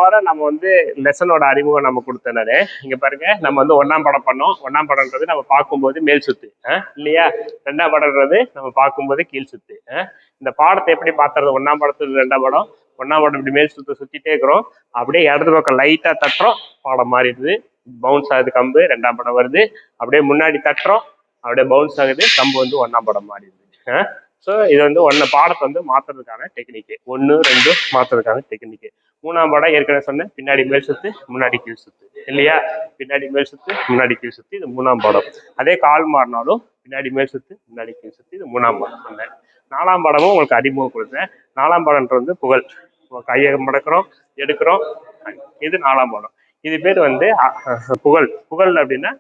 வாரம் நம்ம வந்து லெசனோட அறிமுகம் நம்ம கொடுத்தனாலே இங்க பாருங்க, நம்ம வந்து 1ஆம் படம் பண்ணோம். 1ஆம் படம்ன்றது நம்ம பார்க்கும்போது மேல் சுத்து இல்லையா, 2ஆம் படம்ன்றது நம்ம பார்க்கும்போது கீழ் சுத்து. இந்த பாடத்தை எப்படி பாத்துறது? 1ஆம் படத்துல 2ஆம் படம், 1ஆம் படம் இப்படி மேல் சுத்து சுத்திட்டே இருக்கிறோம், அப்படியே இடது பக்கம் லைட்டா தட்டுறோம், பாடம் மாறிடுது, பவுன்ஸ் ஆகுது கம்பு, 2ஆம் படம் வருது. அப்படியே முன்னாடி தட்டுறோம், அப்படியே பவுன்ஸ் ஆகுது, கம்பு வந்து 1ஆம் படம் மாறிடுது. ஸோ இது வந்து பாடத்தை வந்து மாத்துறதுக்கான டெக்னிக்கு. 1, 2 மாத்துறதுக்கான டெக்னிக்கு. 3ஆம் படம் ஏற்கனவே சொன்னேன், பின்னாடி மேல் சுத்து முன்னாடி கீழ் சுத்து இல்லையா, பின்னாடி மேல் சுத்து முன்னாடி கீழ் சுத்து, இது 3ஆம் படம். அதே கால் மாறினாலும் பின்னாடி மேல் சுத்து முன்னாடி கீழ் சுத்து, இது 3ஆம் படம் சொன்னேன். 4ஆம் படமும் உங்களுக்கு அறிமுகம் கொடுத்தேன். 4ஆம் படம்ன்றது வந்து புகழ், கையை மடக்கிறோம் எடுக்கிறோம், இது 4ஆம் படம். இது பேர் வந்து புகழ். புகழ் அப்படின்னா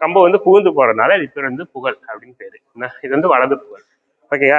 கம்பு வந்து புகுந்து போறதுனால இது பேர் வந்து புகழ் அப்படின்னு பேரு. இது வந்து வலது புகழ். ஓகேயா?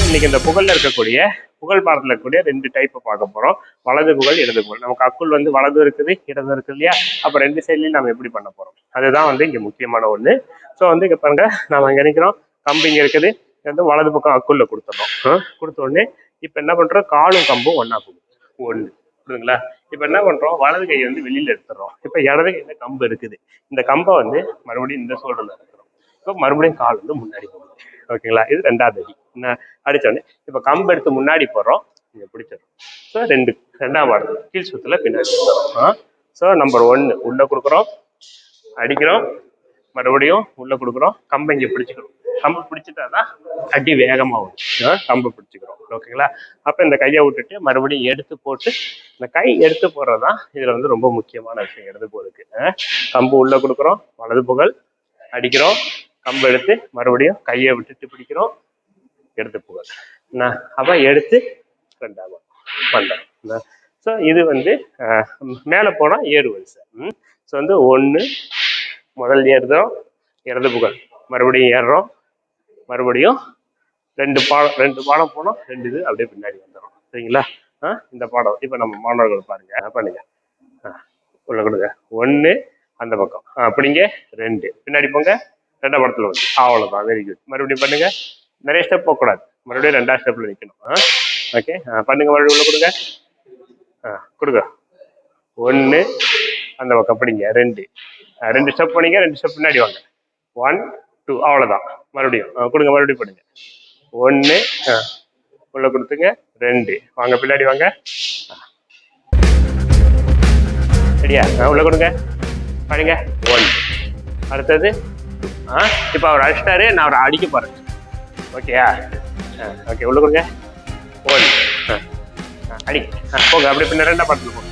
இன்னைக்கு இந்த புகழ்ல இருக்கக்கூடிய புகழ் பாடத்துல இருக்கக்கூடிய 2 டைப் பார்க்க போறோம். வலது புகழ், இடது புகழ். நமக்கு அக்குள் வந்து வலது இருக்குது, இடது இருக்குது இல்லையா, அப்ப 2 சைட்லயும் நம்ம எப்படி பண்ண போறோம், அதுதான் வந்து இங்க முக்கியமான ஒண்ணு. ஸோ வந்து இங்க பாருங்க, நம்ம இங்க நினைக்கிறோம், கம்பு இங்க இருக்குது, வந்து வலது பக்கம் அக்குள்ள கொடுத்துறோம். கொடுத்த உடனே இப்ப என்ன பண்றோம், காலும் கம்பும் ஒன்னா போகுது, ஒண்ணு. புரியுதுங்களா? இப்ப என்ன பண்றோம், வலது கையை வந்து வெளியில எடுத்துறோம். இப்ப இடது கையில கம்பு இருக்குது, இந்த கம்பை வந்து மறுபடியும் இந்த சோல்டர்ல இருக்கிறோம். இப்போ மறுபடியும் கால் வந்து முன்னாடி போகுது. ஓகேங்களா? இது 2வது அடி. அடிச்சோடனே இப்ப கம்பு எடுத்து முன்னாடி போடுறோம், இங்க பிடிச்சிடும். ஸோ 2ஆம் பாடம் கீழ் சுத்துல பின்னாடி போடுறோம். ஸோ நம்பர் 1 உள்ள கொடுக்குறோம், அடிக்கிறோம், மறுபடியும் உள்ள கொடுக்குறோம், கம்பை இங்க பிடிச்சிக்கிறோம். கம்பு பிடிச்சிட்டாதான் அடி வேகமா வரும். கம்பு பிடிச்சிக்கிறோம். ஓகேங்களா? அப்ப இந்த கையை விட்டுட்டு மறுபடியும் எடுத்து போட்டு, இந்த கை எடுத்து போடுறதுதான் இதுல வந்து ரொம்ப முக்கியமான விஷயம். இடது போறதுக்கு கம்பு உள்ள கொடுக்குறோம், வலது புகழ், அடிக்கிறோம், கம்பு எடுத்து மறுபடியும் கையை விட்டுட்டு பிடிக்கிறோம், எடுத்து புகழ். அப்ப எடுத்து 2ஆம் பண்றோம். ஸோ இது வந்து மேல போனா 7 வரிசை. ஸோ வந்து 1 முதல் ஏறுறோம், இடது புகழ், மறுபடியும் ஏறுறோம், மறுபடியும் 2 பாடம் போனோம், 2 இது அப்படியே பின்னாடி வந்துடும். சரிங்களா? இந்த பாடம் இப்ப நம்ம மாணவர்கள் பாருங்க, பண்ணுங்க. உள்ள கொடுங்க, 1 அந்த பக்கம் அப்படிங்க, 2 பின்னாடி போங்க, 2ஆம் படத்துல வந்து அவ்வளவுதான். Very good. மறுபடியும் பண்ணுங்க, நிறைய ஸ்டெப் போகக்கூடாது, மறுபடியும் 2ஆம் ஸ்டெப்ல நிக்கணும். ஓகே, பண்ணுங்க, மறுபடியும் உள்ள கொடுங்க, கொடுங்க, 1 அந்த பக்கம் பிடிங்க, 2 ஸ்டெப் பண்ணீங்க, 2 ஸ்டெப் பின்னாடி வாங்க, 1 2 அவ்வளவுதான். மறுபடியும் கொடுங்க, மறுபடியும் பண்ணுங்க, 1 உள்ள கொடுத்துங்க, 2 வாங்க, பின்னாடி வாங்க, சரியா? உள்ள கொடுங்க, பாருங்க, 1 அடுத்தது. இப்ப அவர் அடிச்சிட்டாரு, நான் அவரை அடிக்க போறேன். ஓகேயா? ஓகே, உள்ள கொடுங்க, 1 அடி, போங்க, அப்படியே பின்ன 2ஆம் படத்துல போங்க,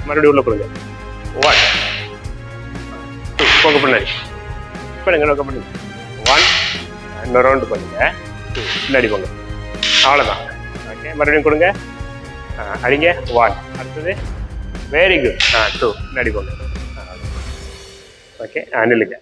மறுபடியும் உள்ள கொடுங்க, 1 2 போங்க, பின்னாடி பண்ணுங்க, நோக்க பண்ணுங்க, 1 இன்னொரு ரவுண்டு பண்ணுங்க, 2 பின்னாடி போங்க, அவ்வளவுதான். ஓகே, மறுபடியும் கொடுங்க, அடிங்க, 1 அடுத்தது. Very good. 2 பின்னாடி போங்க. ஓகே, நில்லுங்க.